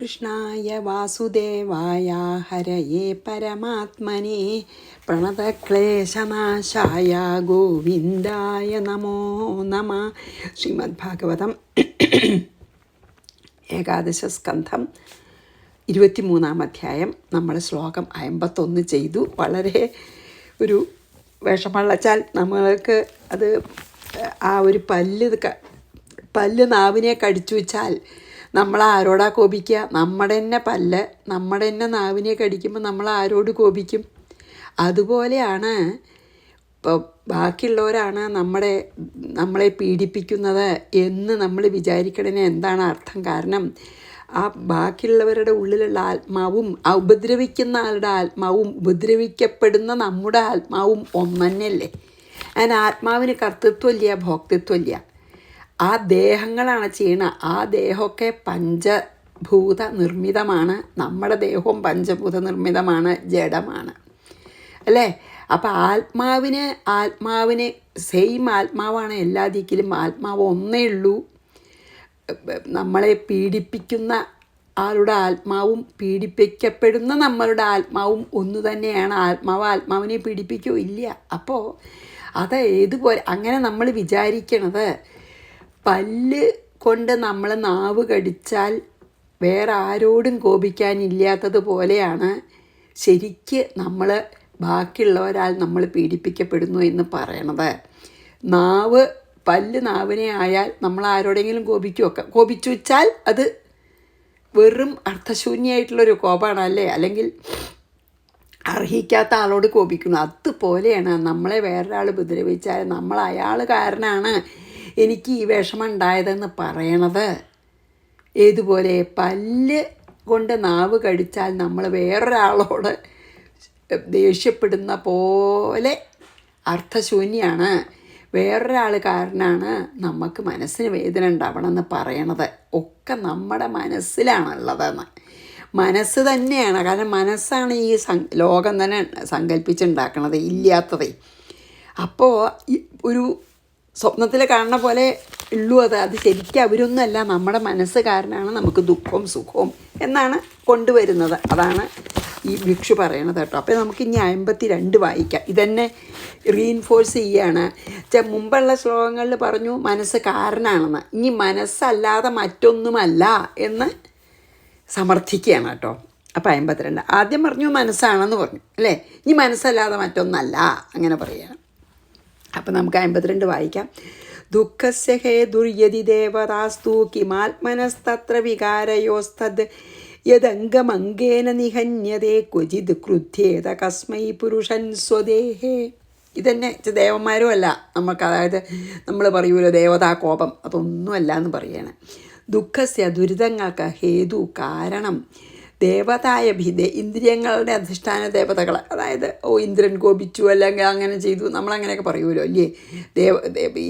കൃഷ്ണായ വാസുദേവായ ഹരയേ പരമാത്മനെ പ്രണതക്ലേശനാശായ ഗോവിന്ദായ നമോ നമ. ശ്രീമദ് ഭാഗവതം ഏകാദശ സ്കന്ധം 23-ാം അധ്യായം. നമ്മൾ ശ്ലോകം 51 ചെയ്തു. വളരെ ഒരു വിഷമള്ളച്ചാൽ നമ്മൾക്ക് അത് ആ ഒരു പല്ല് നാവിനെ കടിച്ചു വെച്ചാൽ നമ്മൾ ആരോടാ കോപിക്കുക? നമ്മുടെ തന്നെ നാവിനെ കടിക്കുമ്പോൾ നമ്മൾ ആരോട് കോപിക്കും? അതുപോലെയാണ് ഇപ്പോൾ ബാക്കിയുള്ളവരാണ് നമ്മളെ പീഡിപ്പിക്കുന്നത് എന്ന് നമ്മൾ വിചാരിക്കണതിന് എന്താണ് അർത്ഥം? കാരണം ആ ബാക്കിയുള്ളവരുടെ ഉള്ളിലുള്ള ആത്മാവും ഉപദ്രവിക്കുന്ന ആളുടെ ആത്മാവും ഉപദ്രവിക്കപ്പെടുന്ന നമ്മുടെ ആത്മാവും ഒന്നന്നെയല്ലേ. അതിന് ആത്മാവിന് കർത്തൃത്വമില്ല, ഭോക്തൃത്വമില്ല. ആ ദേഹങ്ങളാണ് ചെയ്യണത്. ആ ദേഹമൊക്കെ പഞ്ചഭൂത നിർമ്മിതമാണ്. നമ്മുടെ ദേഹവും പഞ്ചഭൂത നിർമ്മിതമാണ്, ജഡമാണ് അല്ലേ. അപ്പം ആത്മാവിന് സെയിം ആത്മാവാണ് എല്ലാ ദിക്കിലും. ആത്മാവ് ഒന്നേ ഉള്ളൂ. നമ്മളെ പീഡിപ്പിക്കുന്ന ആളുടെ ആത്മാവും പീഡിപ്പിക്കപ്പെടുന്ന നമ്മളുടെ ആത്മാവും ഒന്നു തന്നെയാണ്. ആത്മാവിനെ പീഡിപ്പിക്കോ? ഇല്ല. അപ്പോൾ അത് ഏതുപോലെ അങ്ങനെ നമ്മൾ വിചാരിക്കണത് പല്ല് കൊണ്ട് നമ്മൾ നാവ് കടിച്ചാൽ വേറെ ആരോടും കോപിക്കാനില്ലാത്തതുപോലെയാണ് ശരിക്ക് ബാക്കിയുള്ളവരാൽ നമ്മൾ പീഡിപ്പിക്കപ്പെടുന്നു എന്ന് പറയണത്. നാവിനെ ആയാൽ നമ്മൾ ആരോടെങ്കിലും കോപിച്ചു വെച്ചാൽ അത് വെറും അർത്ഥശൂന്യമായിട്ടുള്ളൊരു കോപമാണ് അല്ലേ. അല്ലെങ്കിൽ അർഹിക്കാത്ത ആളോട് കോപിക്കുന്നു. അതുപോലെയാണ് നമ്മളെ വേറൊരാൾ ഉപദ്രവിച്ചാൽ നമ്മൾ അയാൾ കാരനാണ് എനിക്ക് ഈ വിഷമം ഉണ്ടായതെന്ന് പറയണത്. ഏതുപോലെ പല്ല് കൊണ്ട് നാവ് കടിച്ചാൽ നമ്മൾ വേറൊരാളോട് ദേഷ്യപ്പെടുന്ന പോലെ അർത്ഥശൂന്യാണ്. വേറൊരാൾ കാരനാണ് നമുക്ക് മനസ്സിന് വേദന ഉണ്ടാവണമെന്ന് പറയണത്. ഒക്കെ നമ്മുടെ മനസ്സിലാണുള്ളതെന്ന്. മനസ്സ് തന്നെയാണ്. കാരണം മനസ്സാണ് ഈ ലോകം തന്നെ സങ്കല്പിച്ചുണ്ടാക്കണത്, ഇല്ലാത്തതേ. അപ്പോൾ ഒരു സ്വപ്നത്തിൽ കാണുന്ന പോലെ ഉള്ളൂ അത് ശരിക്കും അവരൊന്നുമല്ല. നമ്മുടെ മനസ്സ് കാരനാണ് നമുക്ക് ദുഃഖവും സുഖവും എന്നാണ് കൊണ്ടുവരുന്നത്. അതാണ് ഈ ഭിക്ഷു പറയണത് കേട്ടോ. അപ്പോൾ നമുക്ക് ഇനി 52 വായിക്കാം. ഇതന്നെ റീഇൻഫോഴ്സ് ചെയ്യാണ്. മുമ്പുള്ള ശ്ലോകങ്ങളിൽ പറഞ്ഞു മനസ്സ് കാരനാണെന്ന്. ഇനി മനസ്സല്ലാതെ മറ്റൊന്നുമല്ല എന്ന് സമർത്ഥിക്കുകയാണ് കേട്ടോ. അപ്പോൾ 52 ആദ്യം പറഞ്ഞു മനസ്സാണെന്ന് പറഞ്ഞു അല്ലേ. ഇനി മനസ്സല്ലാതെ മറ്റൊന്നല്ല അങ്ങനെ പറയുകയാണ്. അപ്പം നമുക്ക് 52 വായിക്കാം. ദുഃഖസ്യ ഹേതുർയതി ദേവതാസ്തു കിമാത്മനസ്തത്ര വികാരയോസ്തദ് യദംഗമംഗേന നിഹന്യതേ ക്വചിത് ക്രുദ്ധ്യേത കസ്മൈ പുരുഷൻ സ്വദേഹേ. ഇതന്നെ ദേവന്മാരും അല്ല നമുക്ക്. അതായത് നമ്മൾ പറയുമല്ലോ ദേവതാ കോപം, അതൊന്നുമല്ല എന്ന് പറയാണ്. ദുഃഖസ്യ ദുരിതങ്ങൾക്ക് ഹേതു കാരണം ദേവതായ ഇന്ദ്രിയങ്ങളുടെ അധിഷ്ഠാന ദേവതകൾ. അതായത് ഇന്ദ്രൻ കോപിച്ചു അല്ലെങ്കിൽ അങ്ങനെ ചെയ്തു നമ്മളങ്ങനെയൊക്കെ പറയുമല്ലോ അല്ലേ.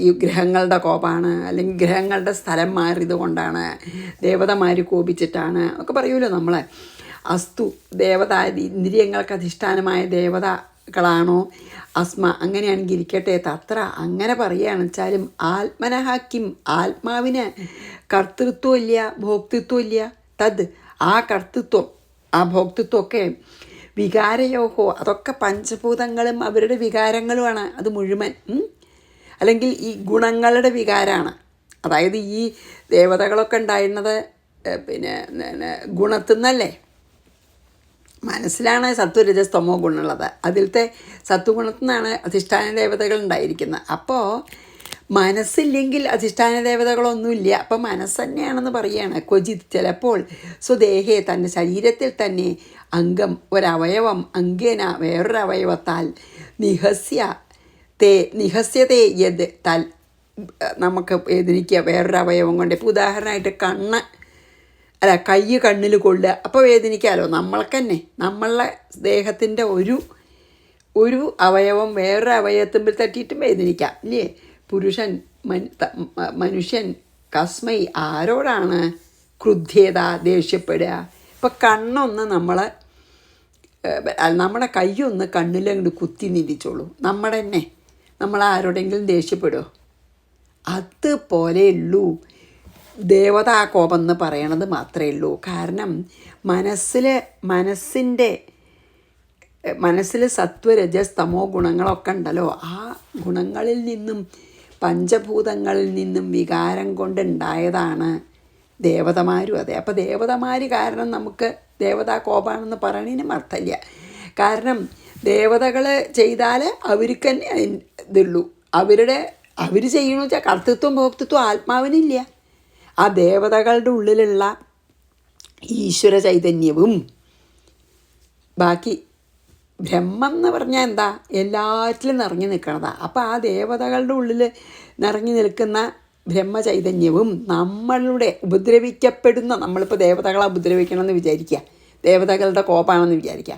ഈ ഗ്രഹങ്ങളുടെ കോപമാണ്, അല്ലെങ്കിൽ ഗ്രഹങ്ങളുടെ സ്ഥലം മാറിയത് കൊണ്ടാണ്, ദേവതമാർ കോപിച്ചിട്ടാണ് ഒക്കെ പറയുമല്ലോ നമ്മൾ. അസ്തു ഇന്ദ്രിയങ്ങൾക്ക് അധിഷ്ഠാനമായ ദേവതകളാണോ അങ്ങനെയാണെങ്കിൽ ഇരിക്കട്ടെ. തത്ര അങ്ങനെ പറയുകയാണെന്ന് വെച്ചാലും ആത്മനഹാക്കിം ആത്മാവിന് കർത്തൃത്വം ഇല്ല, ഭോക്തൃത്വം ഇല്ല. തത് ആ കർത്തൃത്വം ആ ഭോക്തൃത്വമൊക്കെ വികാരയോഹോ അതൊക്കെ പഞ്ചഭൂതങ്ങളും അവരുടെ വികാരങ്ങളുമാണ് അത് മുഴുവൻ. അല്ലെങ്കിൽ ഈ ഗുണങ്ങളുടെ വികാരമാണ്. അതായത് ഈ ദേവതകളൊക്കെ ഉണ്ടായിരുന്നത് ഗുണത്തിൽ നിന്നല്ലേ. മനസ്സിലാണ് സത്വരജസ്തമോ ഗുണമുള്ളത്. അതിലത്തെ സത്വഗുണത്തിൽ നിന്നാണ് അധിഷ്ഠാന ദേവതകൾ ഉണ്ടായിരിക്കുന്നത്. അപ്പോൾ മനസ്സില്ലെങ്കിൽ അധിഷ്ഠാന ദേവതകളൊന്നുമില്ല. അപ്പം മനസ്സ് തന്നെയാണെന്ന് പറയുകയാണ്. ക്വചിത് ചിലപ്പോൾ സ്വദേഹേ തൻ്റെ ശരീരത്തിൽ തന്നെ അംഗം ഒരവയവം അംഗേന വേറൊരവയവത്താൽ നിഹസ്യതേ യത് നമുക്ക് വേദനിക്കുക വേറൊരവയവം കൊണ്ട്. ഇപ്പോൾ ഉദാഹരണമായിട്ട് കൈ കണ്ണിൽ കൊള്ളുക, അപ്പോൾ വേദനിക്കാമല്ലോ. നമ്മൾക്ക് തന്നെ നമ്മളുടെ ദേഹത്തിൻ്റെ ഒരു അവയവം വേറൊരു അവയവത്തുമ്പിൽ തട്ടിയിട്ടും വേദനിക്കാം ഇല്ലേ. മനുഷ്യൻ കസ്മൈ ആരോടാണ് ക്രുദ്ധ്യത ദേഷ്യപ്പെടുക. ഇപ്പം കണ്ണൊന്ന് നമ്മുടെ കൈയൊന്ന് കണ്ണിലങ്ങോട്ട് കുത്തി നിരിച്ചോളൂ. നമ്മൾ ആരോടെങ്കിലും ദേഷ്യപ്പെടുമോ? അതുപോലെയുള്ളൂ ദേവതാകോപം എന്ന് പറയണത് മാത്രമേ ഉള്ളൂ. കാരണം മനസ്സിൽ സത്വരജസ് തമോ ഗുണങ്ങളൊക്കെ ഉണ്ടല്ലോ. ആ ഗുണങ്ങളിൽ നിന്നും പഞ്ചഭൂതങ്ങളിൽ നിന്നും വികാരം കൊണ്ടുണ്ടായതാണ് ദേവതമാരും. അതെ, അപ്പോൾ ദേവതമാർ കാരണം നമുക്ക് ദേവതാകോപാണെന്ന് പറയണതിനും അർത്ഥമില്ല. കാരണം ദേവതകൾ ചെയ്താൽ അവർക്ക് തന്നെ ഇതുള്ളൂ. അവർ ചെയ്യണമെന്ന് വെച്ചാൽ കർത്തൃത്വം ഭോക്തൃത്വം ആത്മാവിനില്ല. ആ ദേവതകളുടെ ഉള്ളിലുള്ള ഈശ്വര ചൈതന്യവും ബാക്കി ബ്രഹ്മം എന്ന് പറഞ്ഞാൽ എന്താ, എല്ലാറ്റിലും നിറഞ്ഞു നിൽക്കണതാണ്. അപ്പോൾ ആ ദേവതകളുടെ ഉള്ളിൽ നിറഞ്ഞു നിൽക്കുന്ന ബ്രഹ്മചൈതന്യവും നമ്മളുടെ ഉപദ്രവിക്കപ്പെടുന്ന, നമ്മളിപ്പോൾ ദേവതകളെ ഉപദ്രവിക്കണമെന്ന് വിചാരിക്കുക, ദേവതകളുടെ കോപമാണെന്ന് വിചാരിക്കുക,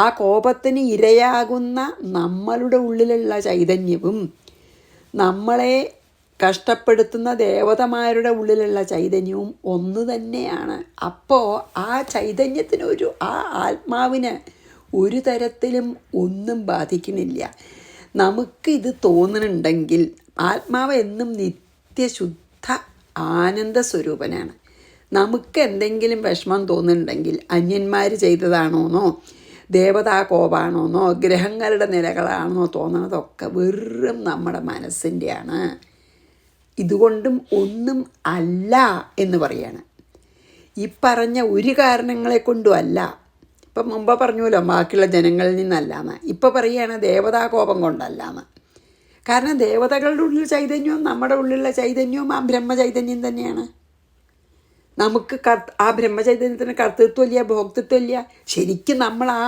ആ കോപത്തിന് ഇരയാകുന്ന നമ്മളുടെ ഉള്ളിലുള്ള ചൈതന്യവും നമ്മളെ കഷ്ടപ്പെടുത്തുന്ന ദേവതമാരുടെ ഉള്ളിലുള്ള ചൈതന്യവും ഒന്ന് തന്നെയാണ്. അപ്പോൾ ആ ചൈതന്യത്തിന് ആ ആത്മാവിന് ഒരു തരത്തിലും ഒന്നും ബാധിക്കുന്നില്ല. നമുക്കിത് തോന്നുന്നുണ്ടെങ്കിൽ ആത്മാവ് എന്നും നിത്യശുദ്ധ ആനന്ദ സ്വരൂപനാണ്. നമുക്ക് എന്തെങ്കിലും വിഷമം തോന്നുന്നുണ്ടെങ്കിൽ അന്യന്മാർ ചെയ്തതാണോന്നോ ദേവതാകോപാണോന്നോ ഗ്രഹങ്ങളുടെ നിലകളാണെന്നോ തോന്നണതൊക്കെ വെറും നമ്മുടെ മനസ്സിൻ്റെയാണ്. ഇതുകൊണ്ടും ഒന്നും അല്ല എന്ന് പറയാണ്. ഈ പറഞ്ഞ ഒരു കാരണങ്ങളെ കൊണ്ടും അല്ല. ഇപ്പം മുമ്പ് പറഞ്ഞുവല്ലോ ബാക്കിയുള്ള ജനങ്ങളിൽ നിന്നല്ലാന്ന്. ഇപ്പോൾ പറയുകയാണ് ദേവതാകോപം കൊണ്ടല്ലാന്ന്. കാരണം ദേവതകളുടെ ഉള്ളിൽ ചൈതന്യവും നമ്മുടെ ഉള്ളിലുള്ള ചൈതന്യവും ആ ബ്രഹ്മചൈതന്യം തന്നെയാണ്. നമുക്ക് ആ ബ്രഹ്മചൈതന്യത്തിന് കർത്തൃത്വമില്ല, ഭോക്തൃത്വമില്ല. ശരിക്കും നമ്മൾ ആ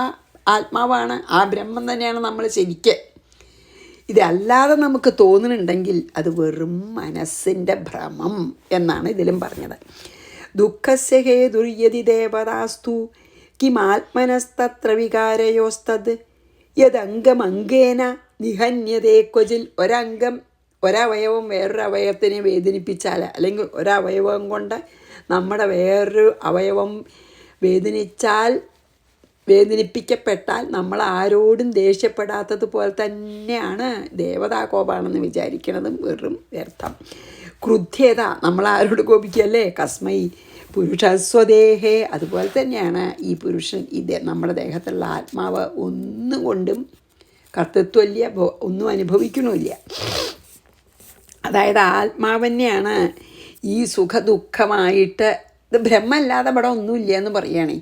ആത്മാവാണ്, ആ ബ്രഹ്മം തന്നെയാണ് നമ്മൾ ശരിക്ക്. ഇതല്ലാതെ നമുക്ക് തോന്നുന്നുണ്ടെങ്കിൽ അത് വെറും മനസ്സിൻ്റെ ഭ്രമം എന്നാണ് ഇതിലും പറഞ്ഞത്. ദുഃഖസ്യ ഹേതുര്യതി ദേവതാസ്തു കിമാത്മനസ്തത്ര വികാരയോസ്തത് യദംഗമംഗേന നിഹന്യതേ ക്വചിൽ. ഒരവയവം വേറൊരു അവയവത്തിനെ വേദനിപ്പിച്ചാൽ, അല്ലെങ്കിൽ ഒരവയവം കൊണ്ട് നമ്മുടെ വേറൊരു അവയവം വേദനിപ്പിക്കപ്പെട്ടാൽ നമ്മൾ ആരോടും ദേഷ്യപ്പെടാത്തതുപോലെ തന്നെയാണ് ദേവതാകോപാണെന്ന് വിചാരിക്കണതും വെറും വ്യർത്ഥം. ക്രുദ്ധ്യത, നമ്മൾ ആരോട് കോപിക്കുകയല്ലേ, കസ്മൈ പുരുഷസ്വദേഹേ. അതുപോലെ തന്നെയാണ് ഈ പുരുഷൻ, നമ്മുടെ ദേഹത്തുള്ള ആത്മാവ് ഒന്നും കൊണ്ടും കർത്തൃത്വമില്ല, ഒന്നും അനുഭവിക്കണമില്ല. അതായത് ആത്മാവന്നെയാണ് ഈ സുഖദുഃഖമായിട്ട്. ഇത് ബ്രഹ്മല്ലാതെ ഇവിടെ ഒന്നുമില്ല എന്ന് പറയുകയാണേ.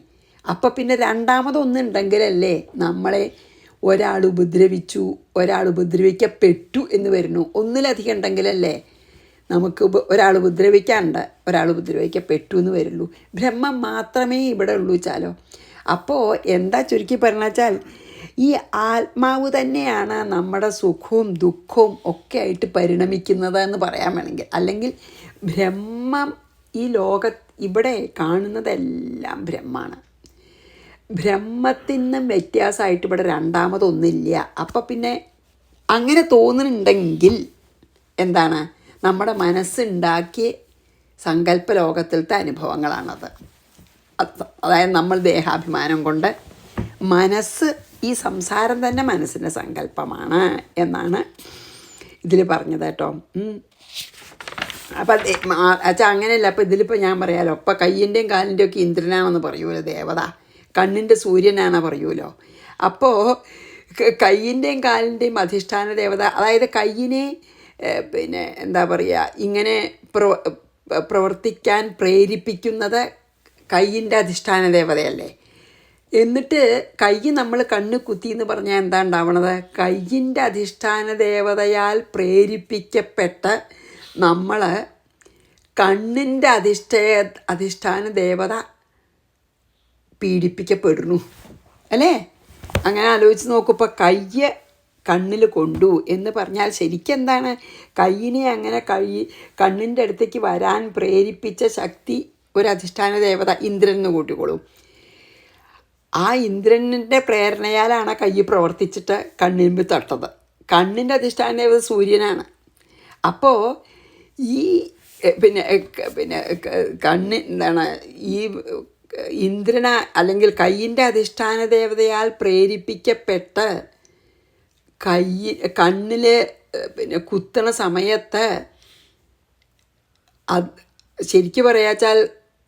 അപ്പം പിന്നെ രണ്ടാമതൊന്നുണ്ടെങ്കിലല്ലേ നമ്മളെ ഒരാൾ ഉപദ്രവിച്ചു, ഒരാൾ ഉപദ്രവിക്കപ്പെട്ടു എന്ന് വരുന്നു. ഒന്നിലധികം ഉണ്ടെങ്കിലല്ലേ നമുക്ക് ഒരാൾ ഉപദ്രവിക്കാനുണ്ട്, ഒരാൾ ഉപദ്രവിക്കപ്പെട്ടു എന്ന് വരുള്ളൂ. ബ്രഹ്മം മാത്രമേ ഇവിടെ ഉള്ളൂ വെച്ചാലോ. അപ്പോൾ എന്താ ചുരുക്കി പറഞ്ഞാൽ ഈ ആത്മാവ് തന്നെയാണ് നമ്മുടെ സുഖവും ദുഃഖവും ഒക്കെ ആയിട്ട് പരിണമിക്കുന്നത് എന്ന് പറയാൻ വേണമെങ്കിൽ. അല്ലെങ്കിൽ ബ്രഹ്മം ഈ ഇവിടെ കാണുന്നതെല്ലാം ബ്രഹ്മാണ്. ബ്രഹ്മത്തിനും വ്യത്യാസമായിട്ട് ഇവിടെ രണ്ടാമതൊന്നില്ല. അപ്പം പിന്നെ അങ്ങനെ തോന്നുന്നുണ്ടെങ്കിൽ എന്താണ്, നമ്മുടെ മനസ്സുണ്ടാക്കിയ സങ്കല്പ ലോകത്തിലത്തെ അനുഭവങ്ങളാണത്. അതായത് നമ്മൾ ദേഹാഭിമാനം കൊണ്ട് മനസ്സ്, ഈ സംസാരം തന്നെ മനസ്സിൻ്റെ സങ്കല്പമാണ് എന്നാണ് ഇതിൽ പറഞ്ഞത് കേട്ടോ. അപ്പം അച്ഛാ അങ്ങനെയല്ല. അപ്പം ഇതിലിപ്പോൾ ഞാൻ പറയാമല്ലോ, അപ്പം കയ്യിൻ്റെയും കാലിൻ്റെയും ഒക്കെ ഇന്ദ്രനാണെന്ന് പറയുമല്ലോ ദേവത, കണ്ണിൻ്റെ സൂര്യനാണ് പറയുമല്ലോ. അപ്പോൾ കയ്യിൻ്റെയും കാലിൻ്റെയും അധിഷ്ഠാന ദേവത, അതായത് കയ്യിനെ പിന്നെ എന്താ പറയുക, ഇങ്ങനെ പ്രവർത്തിക്കാൻ പ്രേരിപ്പിക്കുന്നത് കയ്യിൻ്റെ അധിഷ്ഠാന ദേവതയല്ലേ. എന്നിട്ട് കൈ നമ്മൾ കണ്ണ് കുത്തി എന്ന് പറഞ്ഞാൽ എന്താ ഉണ്ടാവണത്, കയ്യിൻ്റെ അധിഷ്ഠാന ദേവതയാൽ പ്രേരിപ്പിക്കപ്പെട്ട് നമ്മൾ കണ്ണിൻ്റെ അധിഷ്ഠാന ദേവത പീഡിപ്പിക്കപ്പെടുന്നു അല്ലേ. അങ്ങനെ ആലോചിച്ച് നോക്കുമ്പോൾ കയ്യ് കണ്ണിൽ കൊണ്ടു എന്ന് പറഞ്ഞാൽ ശരിക്കും എന്താണ്, കയ്യിനെ അങ്ങനെ കണ്ണിൻ്റെ അടുത്തേക്ക് വരാൻ പ്രേരിപ്പിച്ച ശക്തി ഒരു അധിഷ്ഠാന ദേവത ഇന്ദ്രൻ എന്ന് കൂട്ടിക്കോളൂ. ആ ഇന്ദ്രൻ്റെ പ്രേരണയാലാണ് കൈ പ്രവർത്തിച്ചിട്ട് കണ്ണിന് തട്ടത്. കണ്ണിൻ്റെ അധിഷ്ഠാന ദേവത സൂര്യനാണ്. അപ്പോൾ ഈ പിന്നെ എന്താണ്, ഈ ഇന്ദ്രന അല്ലെങ്കിൽ കയ്യിൻ്റെ അധിഷ്ഠാന ദേവതയാൽ പ്രേരിപ്പിക്കപ്പെട്ട് കണ്ണിൽ പിന്നെ കുത്തണ സമയത്ത് ശരിക്കു പറയാച്ചാൽ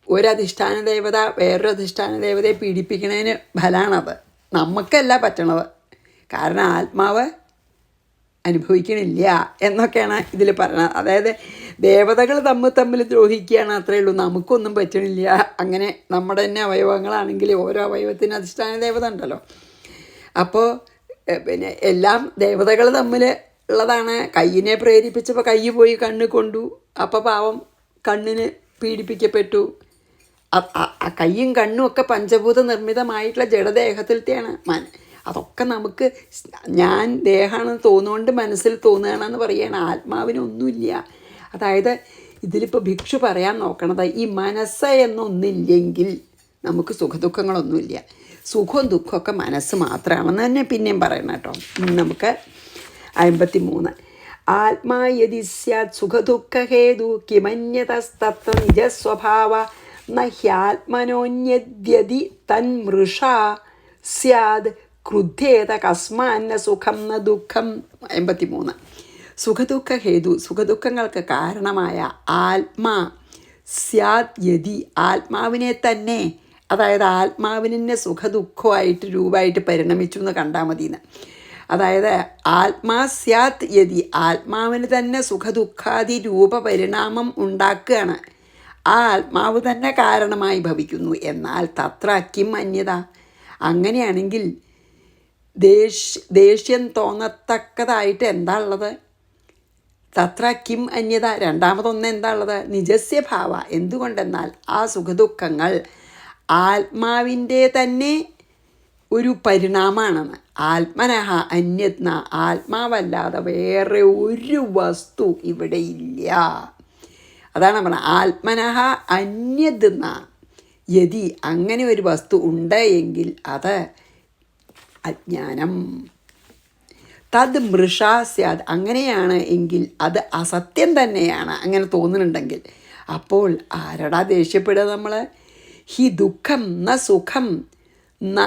ഒരധിഷ്ഠാന ദേവത വേറൊരു അധിഷ്ഠാന ദേവതയെ പീഡിപ്പിക്കുന്നതിന് ഫലമാണത്. നമുക്കല്ല പറ്റണത്. കാരണം ആത്മാവ് അനുഭവിക്കണില്ല എന്നൊക്കെയാണ് ഇതിൽ പറയുന്നത്. അതായത് ദേവതകൾ തമ്മിൽ ദ്രോഹിക്കുകയാണ്, അത്രയേ ഉള്ളൂ. നമുക്കൊന്നും പറ്റണില്ല. അങ്ങനെ നമ്മുടെ തന്നെ അവയവങ്ങളാണെങ്കിൽ ഓരോ അവയവത്തിന് അധിഷ്ഠാന ദേവത ഉണ്ടല്ലോ. അപ്പോൾ പിന്നെ എല്ലാം ദേവതകൾ തമ്മിൽ ഉള്ളതാണ്. കയ്യിനെ പ്രേരിപ്പിച്ചപ്പോൾ കൈ പോയി കണ്ണ് കൊണ്ടു. അപ്പോൾ പാവം കണ്ണിന് പീഡിപ്പിക്കപ്പെട്ടു. കയ്യും കണ്ണും ഒക്കെ പഞ്ചഭൂത നിർമ്മിതമായിട്ടുള്ള ജഡദേഹത്തിലത്തെയാണ്. അതൊക്കെ നമുക്ക് ഞാൻ ദേഹമാണെന്ന് തോന്നുകൊണ്ട് മനസ്സിൽ തോന്നുകയാണെന്ന് പറയുകയാണ്. ആത്മാവിനൊന്നുമില്ല. അതായത് ഇതിലിപ്പോൾ ഭിക്ഷു പറയാൻ നോക്കണത് ഈ മനസ്സ് എന്നൊന്നില്ലെങ്കിൽ നമുക്ക് സുഖദുഃഖങ്ങളൊന്നുമില്ല. സുഖവും ദുഃഖമൊക്കെ മനസ്സ് മാത്രമാണെന്ന് തന്നെ പിന്നെയും പറയണം കേട്ടോ. നമുക്ക് 53 ആത്മാ യദി സ്യാത് സുഖദുഃഖഹേതു കിമന്യതസ്തത്ര നിജസ്വഭാവ നഹ്യാത്മനോന്യദ്യതി തന്മൃഷാ സ്യാത് ക്രുദ്ധേത കസ്മാന്ന സുഖം ന ദുഃഖം. 53 സുഖദുഃഖഹേതു സുഖദുഃഖങ്ങൾക്ക് കാരണമായ ആത്മാ സ്യാത് യതി ആത്മാവിനെ തന്നെ, അതായത് ആത്മാവിനെ സുഖദുഃഖമായിട്ട് രൂപമായിട്ട് പരിണമിച്ചു എന്ന് കണ്ടാൽ മതിയെന്ന്. അതായത് ആത്മാ സ്യാത് യതി ആത്മാവിന് തന്നെ സുഖദുഃഖാദി രൂപപരിണാമം ഉണ്ടാക്കുകയാണ്. ആ ആത്മാവ് തന്നെ കാരണമായി ഭവിക്കുന്നു. എന്നാൽ തത്ര കിം അന്യത, അങ്ങനെയാണെങ്കിൽ ദേഷ്യം തോന്നത്തക്കതായിട്ട് എന്താ ഉള്ളത്? തത്ര കിം അന്യത, രണ്ടാമതൊന്ന് എന്താ ഉള്ളത്? നിജസ്യ ഭാവ. എന്തുകൊണ്ടെന്നാൽ ആ സുഖദുഃഖങ്ങൾ ആത്മാവിൻ്റെ തന്നെ ഒരു പരിണാമമാണെന്ന്. ആത്മനഹ അന്യത്ന, ആത്മാവല്ലാതെ വേറെ ഒരു വസ്തു ഇവിടെ ഇല്ല. അതാണ് പറഞ്ഞത്. ആത്മനഹ അന്യത്ന യതി, അങ്ങനെ ഒരു വസ്തു ഉണ്ട് എങ്കിൽ അത് അജ്ഞാനം. തത് മൃഷാ സ്യാത്, അങ്ങനെയാണ് എങ്കിൽ അത് അസത്യം തന്നെയാണ്. അങ്ങനെ തോന്നുന്നുണ്ടെങ്കിൽ അപ്പോൾ ആരടാ ദേഷ്യപ്പെടുക നമ്മൾ? ഹി ദുഃഖം ന സുഖം ന,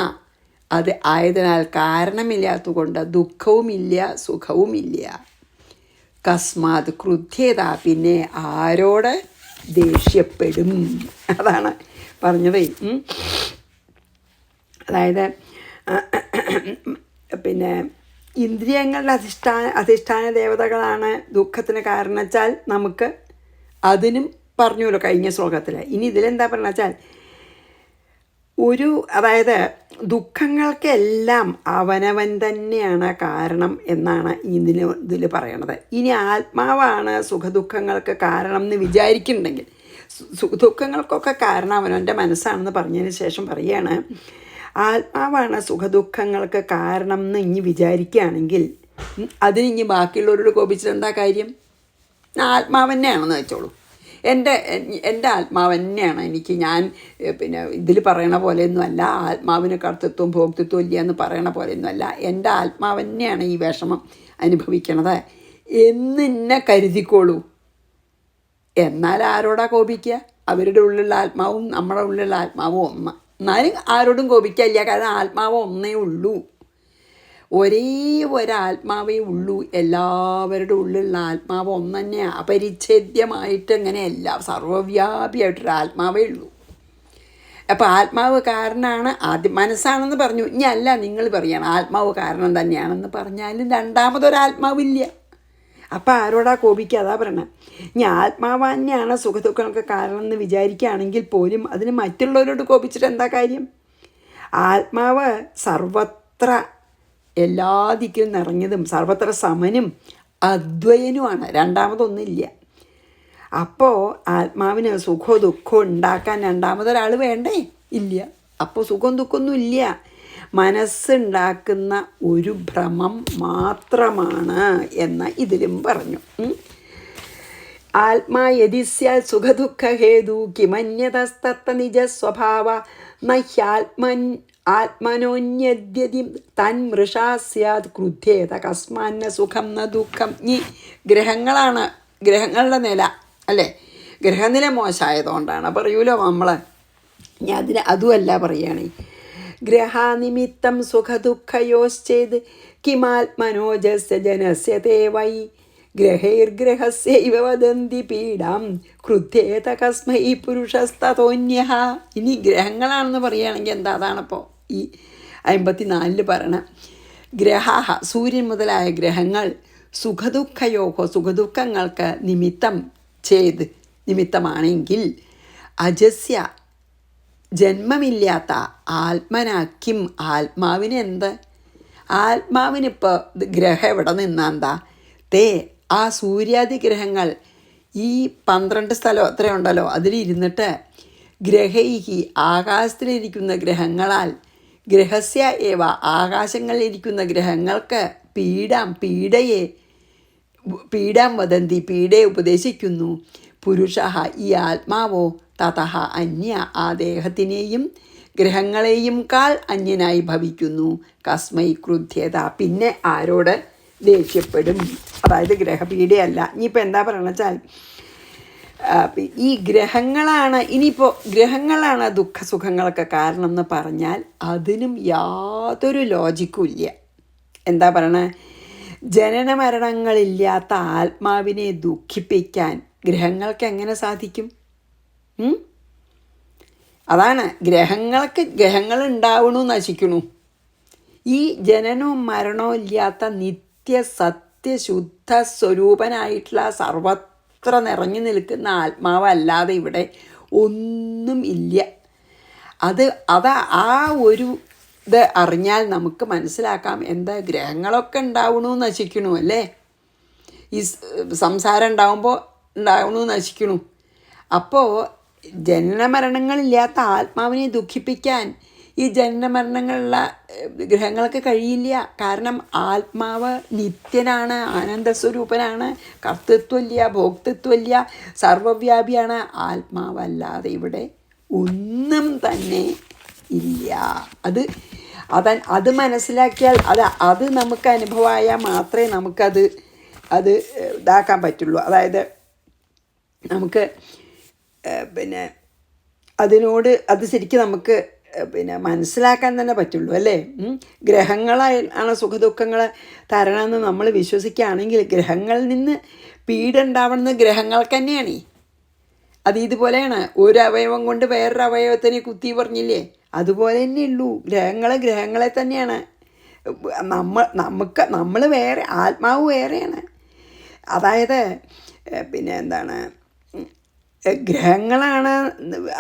അത് ആയതിനാൽ കാരണമില്ലാത്തതുകൊണ്ട് ദുഃഖവുമില്ല സുഖവുമില്ല. കസ്മാത് ക്രുദ്ധ്യത, പിന്നെ ആരോട് ദേഷ്യപ്പെടും? അതാണ് പറഞ്ഞത്. അതായത് പിന്നെ ഇന്ദ്രിയങ്ങളുടെ അധിഷ്ഠാന ദേവതകളാണ് ദുഃഖത്തിന് കാരണം വെച്ചാൽ നമുക്ക് അതിനും പറഞ്ഞുല്ലോ കഴിഞ്ഞ ശ്ലോകത്തിൽ. ഇനി ഇതിലെന്താ പറഞ്ഞ വെച്ചാൽ അതായത് ദുഃഖങ്ങൾക്കെല്ലാം അവനവൻ തന്നെയാണ് കാരണം എന്നാണ് ഇതിൽ പറയണത്. ഇനി ആത്മാവാണ് സുഖദുഃഖങ്ങൾക്ക് കാരണം എന്ന് വിചാരിക്കുന്നുണ്ടെങ്കിൽ, സുഖദുഃഖങ്ങൾക്കൊക്കെ കാരണം അവനവൻ്റെ മനസ്സാണെന്ന് പറഞ്ഞതിന് ശേഷം പറയുകയാണ്, ആത്മാവാണ് സുഖദുഃഖങ്ങൾക്ക് കാരണം എന്ന് ഇനി വിചാരിക്കുകയാണെങ്കിൽ അതിന് ബാക്കിയുള്ളവരോട് കോപിച്ചിട്ട് എന്താ കാര്യം? ആത്മാവ് തന്നെയാണെന്ന് വെച്ചോളൂ. എൻ്റെ ആത്മാവ് തന്നെയാണ് എനിക്ക്, ഞാൻ പിന്നെ ഇതിൽ പറയണ പോലെയൊന്നും അല്ല, ആത്മാവിന് കർത്തൃത്വം ഭോക്തൃത്വം ഇല്ല എന്ന് പറയണ പോലെയൊന്നും അല്ല, എൻ്റെ ആത്മാവ് തന്നെയാണ് ഈ വിഷമം അനുഭവിക്കണത് എന്നെ കരുതിക്കോളൂ. എന്നാൽ ആരോടാ കോപിക്കുക? അവരുടെ ഉള്ളിലുള്ള ആത്മാവും നമ്മുടെ ഉള്ളിലുള്ള ആത്മാവും ഒന്ന്. എന്നാലും ആരോടും കോപിക്കില്ല, കാരണം ആത്മാവ് ഒന്നേ ഉള്ളൂ. ഒരേ ഒരാത്മാവേ ഉള്ളൂ. എല്ലാവരുടെ ഉള്ളിലുള്ള ആത്മാവ് ഒന്ന് തന്നെയാണ്. അപരിച്ഛേദ്യമായിട്ട് അങ്ങനെയല്ല, സർവ്വവ്യാപിയായിട്ടൊരു ആത്മാവേ ഉള്ളൂ. അപ്പോൾ ആത്മാവ് കാരണമാണ്. ആദ്യം മനസ്സാണെന്ന് പറഞ്ഞു, ഇനി അല്ല നിങ്ങൾ പറയണം ആത്മാവ് കാരണം തന്നെയാണെന്ന് പറഞ്ഞാലും രണ്ടാമതൊരാത്മാവില്ല. അപ്പം ആരോടാ കോപിക്കുക? അതാ പറയണത്. ഇനി ആത്മാവ് തന്നെയാണ് സുഖദുഃഖങ്ങൾക്ക് കാരണം എന്ന് വിചാരിക്കുകയാണെങ്കിൽ പോലും അതിന് മറ്റുള്ളവരോട് കോപിച്ചിട്ട് എന്താ കാര്യം? ആത്മാവ് സർവത്ര എല്ലാ ദിക്കിലും നിറഞ്ഞതും സർവത്ര സമനും അദ്വയനുമാണ്, രണ്ടാമതൊന്നുമില്ല. അപ്പോൾ ആത്മാവിന് സുഖമോ ദുഃഖമോ ഉണ്ടാക്കാൻ രണ്ടാമതൊരാൾ വേണ്ടേ? ഇല്ല. അപ്പോൾ സുഖവും ദുഃഖമൊന്നും ഇല്ല. മനസ്സുണ്ടാക്കുന്ന ഒരു ഭ്രമം മാത്രമാണ് എന്ന് ഇതിലും പറഞ്ഞു. ആത്മാ യദിസ്യാൽ സുഖദുഃഖഹേതു കിമന്യതസ്തത്ത നിജസ്വഭാവ നഹ്യാത്മൻ ആത്മനോന്യദ്യതി തന്മൃഷാ സ്യാത് ക്രുദ്ധേത കസ്മാന്ന സുഖം ന ദുഃഖം. ഈ ഗ്രഹങ്ങളാണ്, ഗ്രഹങ്ങളുടെ നില അല്ലേ? ഗ്രഹനില മോശമായതുകൊണ്ടാണ് പറയൂലോ നമ്മൾ. ഞാൻ അതുമല്ല പറയുകയാണ്. ഗ്രഹാനിമിത്തം സുഖദുഃഖയോശ്ചേത് കിമാത്മനോജസ്യ ജനസ്യ തേ വൈ ഗ്രഹൈർഗ്രഹസ്യൈവ വദന്തി പീഡാം ക്രുദ്ധേത കസ്മൈ പുരുഷസ്തതോന്യഃ. ഇനി ഗ്രഹങ്ങളാണെന്ന് പറയുകയാണെങ്കിൽ എന്താ, അതാണിപ്പോൾ ഈ 54 പറയണ. ഗ്രഹാഹ സൂര്യൻ മുതലായ ഗ്രഹങ്ങൾ സുഖദുഃഖയോഹോ സുഖദുഃഖങ്ങൾക്ക് നിമിത്തമാണെങ്കിൽ അജസ്യ ജന്മമില്ലാത്ത ആത്മനാക്കിം ആത്മാവിനെന്ത്, ആത്മാവിനിപ്പോൾ ഗ്രഹം എവിടെ നിന്നാന്താ തേ ആ സൂര്യാദി ഗ്രഹങ്ങൾ ഈ 12 സ്ഥലം എത്രയുണ്ടല്ലോ അതിലിരുന്നിട്ട് ഗ്രഹൈഹി ആകാശത്തിലിരിക്കുന്ന ഗ്രഹങ്ങളാൽ ഗ്രഹസ്യ ഏവ ആകാശങ്ങളിലിരിക്കുന്ന ഗ്രഹങ്ങൾക്ക് പീഡാം വദന്തി പീഡയെ ഉപദേശിക്കുന്നു. പുരുഷ ഈ ആത്മാവോ തതഹ അന്യ ആ ദേഹത്തിനെയും ഗ്രഹങ്ങളെയും കാൽ അന്യനായി ഭവിക്കുന്നു. കസ്മൈ ക്രുദ്ധ്യത പിന്നെ ആരോട് ദേഷ്യപ്പെടും. അതായത് ഗ്രഹപീഡയല്ല. ഇനിയിപ്പോൾ എന്താ പറയണമെന്ന് വെച്ചാൽ ഈ ഗ്രഹങ്ങളാണ് ദുഃഖസുഖങ്ങളൊക്കെ കാരണം എന്ന് പറഞ്ഞാൽ അതിനും യാതൊരു ലോജിക്കും ഇല്ല. എന്താ പറയണേ, ജനന മരണങ്ങളില്ലാത്ത ആത്മാവിനെ ദുഃഖിപ്പിക്കാൻ ഗ്രഹങ്ങൾക്ക് എങ്ങനെ സാധിക്കും? അതാണ് ഗ്രഹങ്ങൾ ഉണ്ടാവണു നശിക്കണു. ഈ ജനനവും മരണവും ഇല്ലാത്ത സത്യശുദ്ധ സ്വരൂപനായിട്ടുള്ള സർവത്ര നിറഞ്ഞു നിൽക്കുന്ന ആത്മാവല്ലാതെ ഇവിടെ ഒന്നും ഇല്ല. അത് ആ ഒരു ഇത് അറിഞ്ഞാൽ നമുക്ക് മനസ്സിലാക്കാം എന്താ ഗ്രഹങ്ങളൊക്കെ ഉണ്ടാവണു നശിക്കണു അല്ലേ. ഈ സംസാരം ഉണ്ടാവണു നശിക്കണു. അപ്പോൾ ജനനമരണങ്ങളില്ലാത്ത ആത്മാവിനെ ദുഃഖിപ്പിക്കാൻ ഈ ജനനമരണങ്ങളുള്ള ഗ്രഹങ്ങൾക്ക് കഴിയില്ല. കാരണം ആത്മാവ് നിത്യനാണ്, ആനന്ദസ്വരൂപനാണ്, കർത്തൃത്വമില്ല, ഭോക്തൃത്വമില്ല, സർവവ്യാപിയാണ്. ആത്മാവല്ലാതെ ഇവിടെ ഒന്നും തന്നെ ഇല്ല. അത് മനസ്സിലാക്കിയാൽ അത് നമുക്ക് അനുഭവമായാൽ മാത്രമേ നമുക്കത് ഇതാക്കാൻ പറ്റുള്ളൂ. അതായത് നമുക്ക് അതിനോട് അത് ശരിക്കും നമുക്ക് മനസ്സിലാക്കാൻ തന്നെ പറ്റുള്ളൂ അല്ലേ. ഗ്രഹങ്ങളാണ് സുഖദുഃഖങ്ങൾ തരണമെന്ന് നമ്മൾ വിശ്വസിക്കുകയാണെങ്കിൽ ഗ്രഹങ്ങളിൽ നിന്ന് പീഡ ഉണ്ടാവണമെന്ന് ഗ്രഹങ്ങൾക്ക് തന്നെയാണ്. അത് ഇതുപോലെയാണ്, ഒരു അവയവം കൊണ്ട് വേറൊരു അവയവത്തിനെ കുത്തി പറഞ്ഞില്ലേ, അതുപോലെ തന്നെ ഉള്ളൂ. ഗ്രഹങ്ങളെ തന്നെയാണ്. നമ്മൾ വേറെ, ആത്മാവ് വേറെയാണ്. അതായത് ഗ്രഹങ്ങളാണ്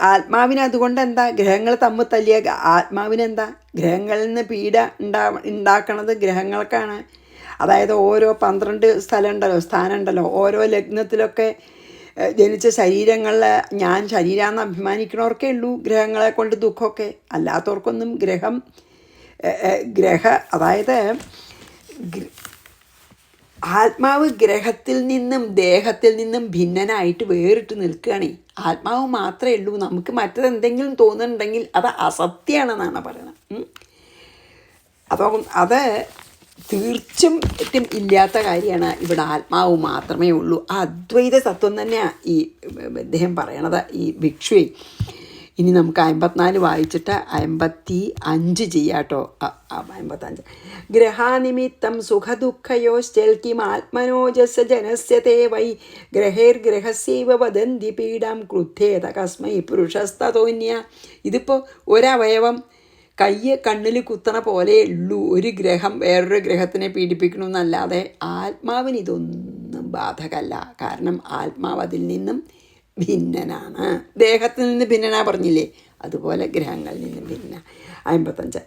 ആത്മാവിന്. അതുകൊണ്ട് എന്താ, ഗ്രഹങ്ങൾ തമ്മിൽ തല്ലിയ ആത്മാവിനെന്താ? ഗ്രഹങ്ങളിൽ നിന്ന് പീഡ ഉണ്ടാക്കണത് ഗ്രഹങ്ങൾക്കാണ്. അതായത് ഓരോ 12 സ്ഥാനം ഉണ്ടല്ലോ, ഓരോ ലഗ്നത്തിലൊക്കെ ജനിച്ച ശരീരങ്ങളിൽ ഞാൻ ശരീരമെന്ന് അഭിമാനിക്കണവർക്കേ ഉള്ളൂ ഗ്രഹങ്ങളെ കൊണ്ട് ദുഃഖമൊക്കെ. അല്ലാത്തവർക്കൊന്നും അതായത് ആത്മാവ് ഗ്രഹത്തിൽ നിന്നും ദേഹത്തിൽ നിന്നും ഭിന്നനായിട്ട് വേറിട്ട് നിൽക്കുകയാണ്. ആത്മാവ് മാത്രമേ ഉള്ളൂ. നമുക്ക് മറ്റതെന്തെങ്കിലും തോന്നുന്നുണ്ടെങ്കിൽ അത് അസത്യമാണെന്നാണ് പറയുന്നത്. അപ്പോൾ അത് തീർച്ചയായിട്ടും ഇല്ലാത്ത കാര്യമാണ്. ഇവിടെ ആത്മാവ് മാത്രമേ ഉള്ളൂ. ആ അദ്വൈത തത്വം തന്നെയാണ് ഈ അദ്ദേഹം പറയണത്, ഈ ഭിക്ഷുവേ. ഇനി നമുക്ക് 54 വായിച്ചിട്ട് 55 ചെയ്യാട്ടോ. 55 ഗ്രഹാനിമിത്തം സുഖദുഃഖയോശ്ചൽക്കിമാത്മനോജസ ജനസ്യ തേ വൈ ഗ്രഹൈർഗ്രഹസ്യൈവ വദന്തി പീഡാം ക്രുദ്ധേത കസ്മൈ പുരുഷസ്തതോന്യ. ഇതിപ്പോൾ ഒരവയവം കണ്ണിൽ കുത്തണ പോലെ ഉള്ളൂ. ഒരു ഗ്രഹം വേറൊരു ഗ്രഹത്തിനെ പീഡിപ്പിക്കണമെന്നല്ലാതെ ആത്മാവിന് ഇതൊന്നും ബാധകമല്ല. കാരണം ആത്മാവ് അതിൽ നിന്നും ഭിന്നനാണ്. ദേഹത്തിൽ നിന്ന് ഭിന്നനാ പറഞ്ഞില്ലേ, അതുപോലെ ഗ്രഹങ്ങളിൽ നിന്നും ഭിന്ന. 55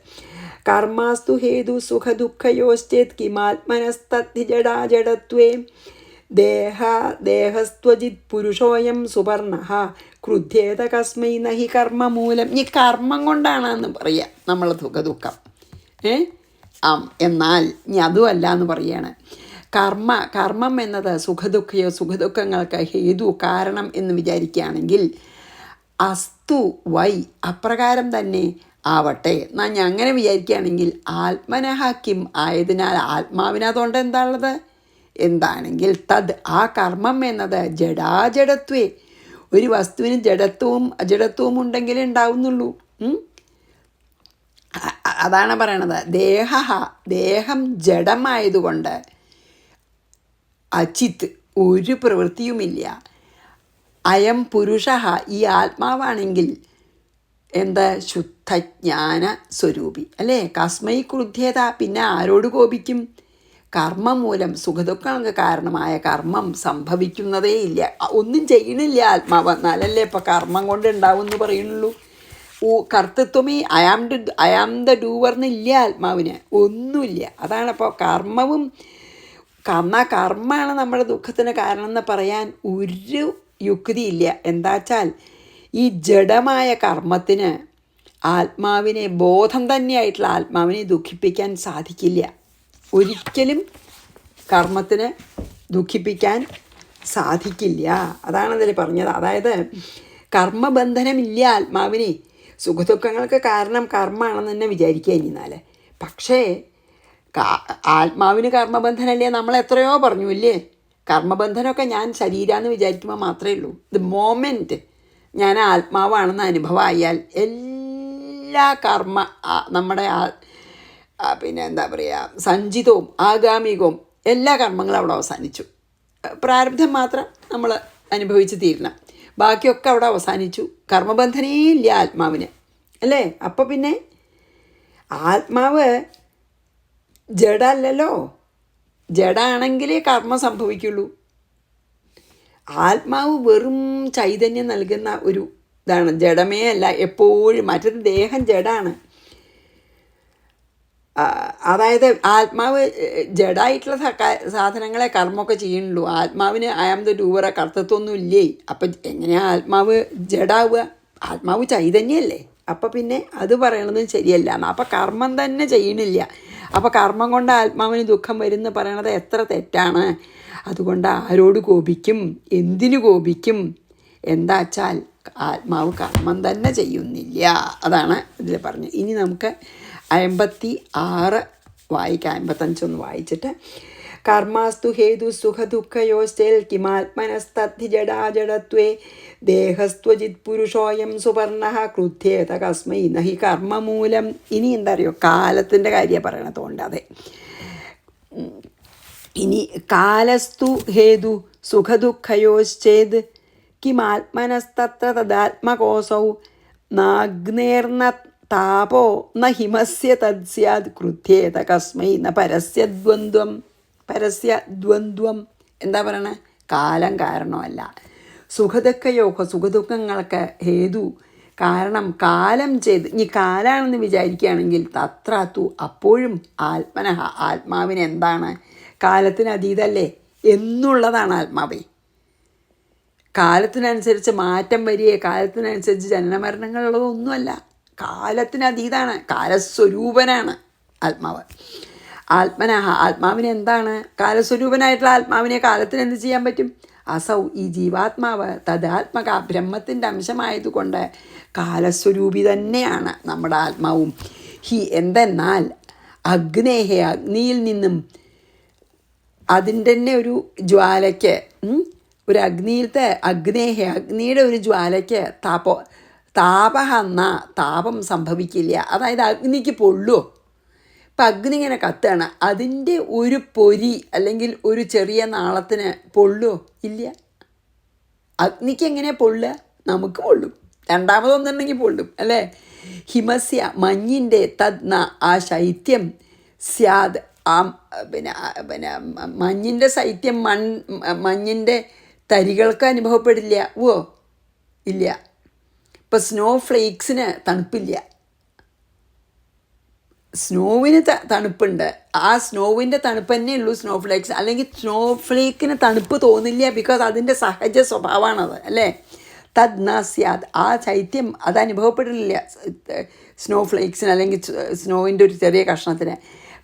കർമാസ്തു ഹേതു സുഖദുഃഖയോശ്ചേത് കിമാത്മനസ്തദ്ധി ജഡാജഡത്വേ ദേഹസ്ത്വജിത് പുരുഷോയം സുവർണഃ ക്രുദ്ധേത കസ്മൈ നഹി കർമ്മമൂലം. ഈ കർമ്മം കൊണ്ടാണെന്ന് പറയാം നമ്മൾ ദുഃഖം. എന്നാൽ ഇനി അതുമല്ല എന്ന് പറയാണ്. കർമ്മം എന്നത് സുഖദുഃഖങ്ങൾക്ക് ഹേതു കാരണം എന്ന് വിചാരിക്കുകയാണെങ്കിൽ അസ്തു വൈ അപ്രകാരം തന്നെ ആവട്ടെ. എന്നാൽ ഞാൻ അങ്ങനെ വിചാരിക്കുകയാണെങ്കിൽ ആത്മനഹാക്കിം ആയതിനാൽ ആത്മാവിനതുകൊണ്ട് എന്താണുള്ളത്? എന്താണെങ്കിൽ തത് ആ കർമ്മം എന്നത് ജഡാജഡത്വേ, ഒരു വസ്തുവിന് ജഡത്വവും അജഡത്വവും ഉണ്ടെങ്കിലേ ഉണ്ടാവുന്നുള്ളൂ. അതാണ് പറയണത്. ദേഹം ജഡമായതുകൊണ്ട് അചിത്ത്, ഒരു പ്രവൃത്തിയുമില്ല. അയം പുരുഷ, ഈ ആത്മാവാണെങ്കിൽ എന്താ ശുദ്ധജ്ഞാന സ്വരൂപി അല്ലേ. കസ്മൈ ക്രുദ്ധ്യത, പിന്നെ ആരോട് കോപിക്കും? കർമ്മം മൂലം സുഖദുഃഖങ്ങൾക്ക് കാരണമായ കർമ്മം സംഭവിക്കുന്നതേ ഇല്ല. ഒന്നും ചെയ്യണില്ല ആത്മാവ്, എന്നാലല്ലേ ഇപ്പം കർമ്മം കൊണ്ട് ഉണ്ടാവും എന്ന് പറയുന്നുള്ളൂ. കർത്തൃത്വമേ ഐ ആം ദ ഡൂവർന്നില്ല ആത്മാവിന്, ഒന്നുമില്ല. അതാണിപ്പോൾ കർമ്മവും കർമ്മമാണ് നമ്മുടെ ദുഃഖത്തിന് കാരണം എന്ന് പറയാൻ ഒരു യുക്തിയില്ല. എന്താ വെച്ചാൽ ഈ ജഡമായ കർമ്മത്തിന് ആത്മാവിനെ, ബോധം തന്നെയായിട്ടുള്ള ആത്മാവിനെ ദുഃഖിപ്പിക്കാൻ സാധിക്കില്ല. ഒരിക്കലും കർമ്മത്തിന് ദുഃഖിപ്പിക്കാൻ സാധിക്കില്ല. അതാണതിൽ പറഞ്ഞത്. അതായത് കർമ്മബന്ധനമില്ല ആത്മാവിനെ. സുഖദുഃഖങ്ങൾക്ക് കാരണം കർമ്മമാണെന്ന് തന്നെ വിചാരിക്കുക ഇനിന്നാല്. പക്ഷേ ആത്മാവിന് കർമ്മബന്ധനമല്ലേ, നമ്മൾ എത്രയോ പറഞ്ഞു ഇല്ലേ. കർമ്മബന്ധനമൊക്കെ ഞാൻ ശരീരമെന്ന് വിചാരിക്കുമ്പോൾ മാത്രമേ ഉള്ളൂ. ദ മോമെൻറ്റ് ഞാൻ ആത്മാവാണെന്ന് അനുഭവമായാൽ എല്ലാ നമ്മുടെ പിന്നെ എന്താ പറയുക, സഞ്ചിതവും ആഗാമികവും എല്ലാ കർമ്മങ്ങളും അവിടെ അവസാനിച്ചു. പ്രാരബ്ധം മാത്രം നമ്മൾ അനുഭവിച്ച് തീരണം, ബാക്കിയൊക്കെ അവിടെ അവസാനിച്ചു. കർമ്മബന്ധനേ ഇല്ല ആത്മാവിന് അല്ലേ. അപ്പോൾ പിന്നെ ആത്മാവ് ജഡമല്ലല്ലോ. ജഡമാണെങ്കിലേ കർമ്മം സംഭവിക്കുള്ളൂ. ആത്മാവ് വെറും ചൈതന്യം നൽകുന്ന ഒരു ഇതാണ്, ജഡമേ അല്ല എപ്പോഴും. മറ്റൊരു ദേഹം ജഡമാണ്. അതായത് ആത്മാവ് ജഡമായിട്ടുള്ള സാധനങ്ങളെ കർമ്മമൊക്കെ ചെയ്യുന്നുള്ളൂ. ആത്മാവിന് ഐ ആം ദ ഡൂവർ, കർത്തൃത്വമൊന്നും ഇല്ലേ. അപ്പം എങ്ങനെയാണ് ആത്മാവ് ജഡാവുക? ആത്മാവ് ചൈതന്യമല്ലേ. അപ്പം പിന്നെ അത് പറയണതും ശരിയല്ല. അപ്പം കർമ്മം തന്നെ ചെയ്യണില്ല. അപ്പോൾ കർമ്മം കൊണ്ട് ആത്മാവിന് ദുഃഖം വരുമെന്ന് പറയണത് എത്ര തെറ്റാണ്. അതുകൊണ്ട് ആരോട് കോപിക്കും, എന്തിനു കോപിക്കും? എന്താ വെച്ചാൽ ആത്മാവ് കർമ്മം തന്നെ ചെയ്യുന്നില്ല. അതാണ് ഇതിൽ പറഞ്ഞത്. ഇനി നമുക്ക് 56 വായിക്കാം. 55 വായിച്ചിട്ട് കർമാസ്തു ഹേതു സുഖദുഃഖയോശ്ചേൽ കിമാത്മനസ്തദ്ധി ജഡാജഡത്വേ ദേഹസ്ത്വജിത് പുരുഷോയം സുവർണഃ ക്രുദ്ധ്യേത കസ്മൈ നഹി കർമ്മമൂലം. ഇനി എന്താ അറിയോ, കാലത്തിൻ്റെ കാര്യമാണ് പറയണതുകൊണ്ട്. അതെ, ഇനി കാലസ്തു ഹേതു സുഖദുഃഖയോശ്ചേത് കിമാത്മനസ്തത്ര തദാത്മകോസൗ നാഗ്നേർന താപോ ന ഹിമസ്യ തദ് സ്യാദ് ക്രുദ്ധ്യേത കസ്മൈ ന പരസ്യ ദ്വന്ദ്വം. എന്താ പറയണേ? കാലം കാരണമല്ല. സുഖദുഃഖങ്ങൾക്ക് ഹേതു കാരണം കാലം ചെയ്ത്, ഇനി കാലാണെന്ന് വിചാരിക്കുകയാണെങ്കിൽ തത്രാത്തു അപ്പോഴും ആത്മനഃ ആത്മാവിന് എന്താണ്? കാലത്തിന് അതീതല്ലേ എന്നുള്ളതാണ് ആത്മാവേ. കാലത്തിനനുസരിച്ച് മാറ്റം വരികയെ, കാലത്തിനനുസരിച്ച് ജനനമരണങ്ങളുള്ളതൊന്നുമല്ല. കാലത്തിന് അതീതാണ്, കാലസ്വരൂപനാണ് ആത്മാവ്. ആത്മാവിന് എന്താണ്? കാലസ്വരൂപനായിട്ടുള്ള ആത്മാവിനെ കാലത്തിന് എന്ത് ചെയ്യാൻ പറ്റും? അസൗ, ഈ ജീവാത്മാവ് തദാത്മക ബ്രഹ്മത്തിൻ്റെ അംശമായതുകൊണ്ട് കാലസ്വരൂപി തന്നെയാണ് നമ്മുടെ ആത്മാവും. എന്തെന്നാൽ അഗ്നേഹേ, അഗ്നിയിൽ നിന്നും അതിൻ്റെ തന്നെ ഒരു ജ്വാലയ്ക്ക്, ഒരു അഗ്നിയുടെ ഒരു ജ്വാലയ്ക്ക് താപഹ എന്ന താപം സംഭവിക്കില്ല. അതായത് അഗ്നിക്ക് പൊള്ളുമോ? ഇപ്പം അഗ്നി ഇങ്ങനെ കത്തുകയാണ്, അതിൻ്റെ ഒരു പൊരി അല്ലെങ്കിൽ ഒരു ചെറിയ നാളത്തിന് പൊള്ളുമോ? ഇല്ല. അഗ്നിക്ക് എങ്ങനെ പൊള്ളുക? നമുക്ക് പൊള്ളും. രണ്ടാമതൊന്നുണ്ടെങ്കിൽ പൊള്ളും അല്ലേ. ഹിമസ്യ, മഞ്ഞിൻ്റെ തദ്ന, ആ ശൈത്യം സ്യാദ്, ആ പിന്നെ മഞ്ഞിൻ്റെ ശൈത്യം മഞ്ഞിൻ്റെ തരികൾക്ക് അനുഭവപ്പെടില്ല. ഇല്ല. ഇപ്പം സ്നോ ഫ്ലേക്സിന് തണുപ്പില്ല. സ്നോവിന് തണുപ്പുണ്ട്. ആ സ്നോവിൻ്റെ തണുപ്പ് തന്നെ ഉള്ളൂ സ്നോ ഫ്ലേക്സ്. അല്ലെങ്കിൽ സ്നോ ഫ്ലേക്കിന് തണുപ്പ് തോന്നില്ല, ബിക്കോസ് അതിൻ്റെ സഹജ സ്വഭാവമാണത് അല്ലേ. തദ് ന സ്യാദ്, ആ ശൈത്യം അത് അനുഭവപ്പെടില്ല സ്നോ ഫ്ലേക്സിന് അല്ലെങ്കിൽ സ്നോവിൻ്റെ ഒരു ചെറിയ കഷ്ണത്തിന്.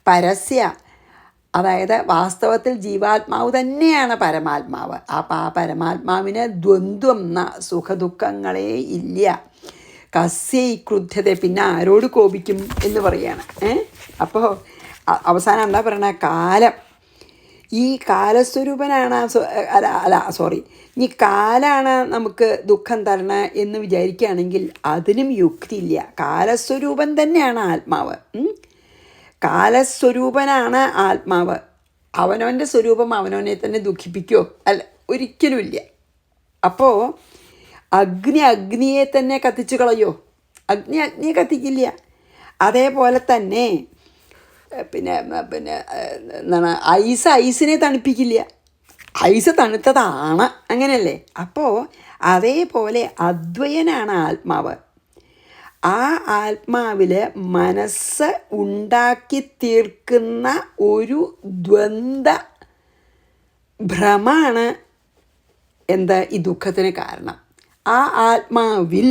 പരസ്യ, അതായത് വാസ്തവത്തിൽ ജീവാത്മാവ് തന്നെയാണ് പരമാത്മാവ്. അപ്പം ആ പരമാത്മാവിന് ദ്വന്ദ്വം ന, സുഖദുഃഖങ്ങളേ ഇല്ല. കസ്യൈ ക്രുദ്ധ്യത, പിന്നെ ആരോട് കോപിക്കും എന്ന് പറയുകയാണ്. അപ്പോൾ അവസാനം എന്താ പറയണ? കാലം, ഈ കാലസ്വരൂപനാണ്, ഈ കാലാണ് നമുക്ക് ദുഃഖം തരണ എന്ന് വിചാരിക്കുകയാണെങ്കിൽ അതിനും യുക്തിയില്ല. കാലസ്വരൂപൻ തന്നെയാണ് ആത്മാവ്. കാലസ്വരൂപനാണ് ആത്മാവ്. അവനവൻ്റെ സ്വരൂപം അവനവനെ തന്നെ ദുഃഖിപ്പിക്കുമോ? അല്ല, ഒരിക്കലുമില്ല. അപ്പോൾ അഗ്നിയെ തന്നെ കത്തിച്ചു കളയോ? അഗ്നിയെ കത്തിക്കില്ല. അതേപോലെ തന്നെ പിന്നെ പിന്നെ എന്താണ്, ഐസിനെ തണുപ്പിക്കില്ല. ഐസ് തണുത്തതാണ്, അങ്ങനെയല്ലേ? അപ്പോൾ അതേപോലെ അദ്വയനാണ് ആത്മാവ്. ആ ആത്മാവിൽ മനസ്സ് ഉണ്ടാക്കി തീർക്കുന്ന ഒരു ദ്വന്ദ് ഭ്രമാണ് എന്താ ഈ ദുഃഖത്തിന് കാരണം. ആ ആത്മാവിൽ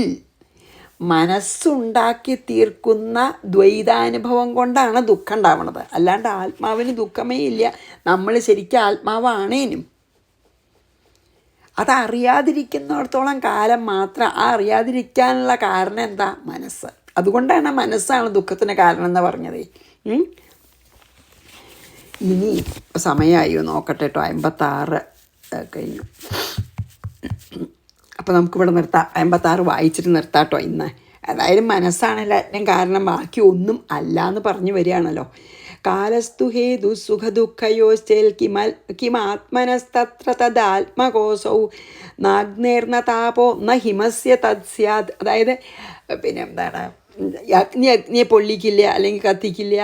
മനസ്സുണ്ടാക്കി തീർക്കുന്ന ദ്വൈതാനുഭവം കൊണ്ടാണ് ദുഃഖം ഉണ്ടാവുന്നത്. അല്ലാണ്ട് ആത്മാവിന് ദുഃഖമേ ഇല്ല. നമ്മൾ ശരിക്കും ആത്മാവാണേനും അതറിയാതിരിക്കുന്നിടത്തോളം കാലം മാത്രം. ആ അറിയാതിരിക്കാനുള്ള കാരണം എന്താ? മനസ്സ്. അതുകൊണ്ടാണ് മനസ്സാണ് ദുഃഖത്തിന് കാരണം എന്ന് പറഞ്ഞത്. ഇനി സമയമായോ നോക്കട്ടെ കേട്ടോ. 56 കഴിഞ്ഞു. അപ്പോൾ നമുക്കിവിടെ നിർത്താം. 56 വായിച്ചിട്ട് നിർത്താം കേട്ടോ ഇന്ന്. അതായത് മനസ്സാണ് എല്ലാറ്റിനും കാരണം, ബാക്കി ഒന്നും അല്ല എന്ന് പറഞ്ഞു വരികയാണല്ലോ. കാലസ്തു ഹേതു സുഖദുഃഖയോശ്ചേൽ കിമാത്മനസ്തത്ര തദാത്മകോസൗ നാഗ്നേർന്ന താപോ ന ഹിമസ്യ തത് സ്യാദ്. അതായത് പിന്നെ എന്താണ്, അഗ്നിയെ പൊള്ളിക്കില്ല, അല്ലെങ്കിൽ കത്തിക്കില്ല.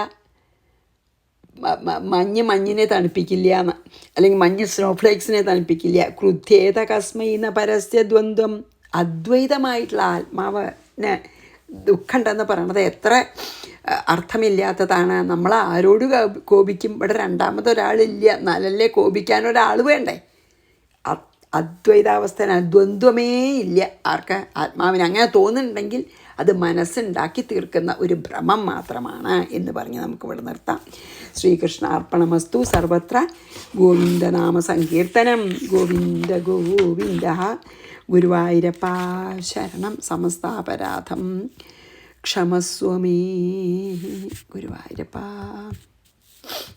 മഞ്ഞിനെ തണുപ്പിക്കില്ല എന്ന്, അല്ലെങ്കിൽ മഞ്ഞ് സ്നോഫ്ലേക്സിനെ തണുപ്പിക്കില്ല. ക്രുദ്ധ്യേത കസ്മൈന പരസ്യ ദ്വന്ദ്വം. അദ്വൈതമായിട്ടുള്ള ആത്മാവിന് ദുഃഖം ഉണ്ടെന്ന് പറയണത് എത്ര അർത്ഥമില്ലാത്തതാണ്. നമ്മൾ ആരോട് കോപിക്കും? ഇവിടെ രണ്ടാമതൊരാളില്ല, എന്നാലല്ലേ കോപിക്കാൻ ഒരാൾ വേണ്ടേ? അദ്വൈതാവസ്ഥ, ദ്വന്ദ്വമേ ഇല്ല ആർക്ക്? ആത്മാവിന്. അങ്ങനെ തോന്നുന്നുണ്ടെങ്കിൽ അത് മനസ്സുണ്ടാക്കി തീർക്കുന്ന ഒരു ഭ്രമം മാത്രമാണ് എന്ന് പറഞ്ഞ് നമുക്കിവിടെ നിർത്താം. ശ്രീകൃഷ്ണാർപ്പണമസ്തു. സർവത്ര ഗോവിന്ദനാമ സങ്കീർത്തനം. ഗോവിന്ദ ഗോവിന്ദ. ഗുരുവായൂരപ്പ ശരണം. സമസ്താപരാധം ക്ഷമസ്വമേ ഗുരുവായൂരപ്പ.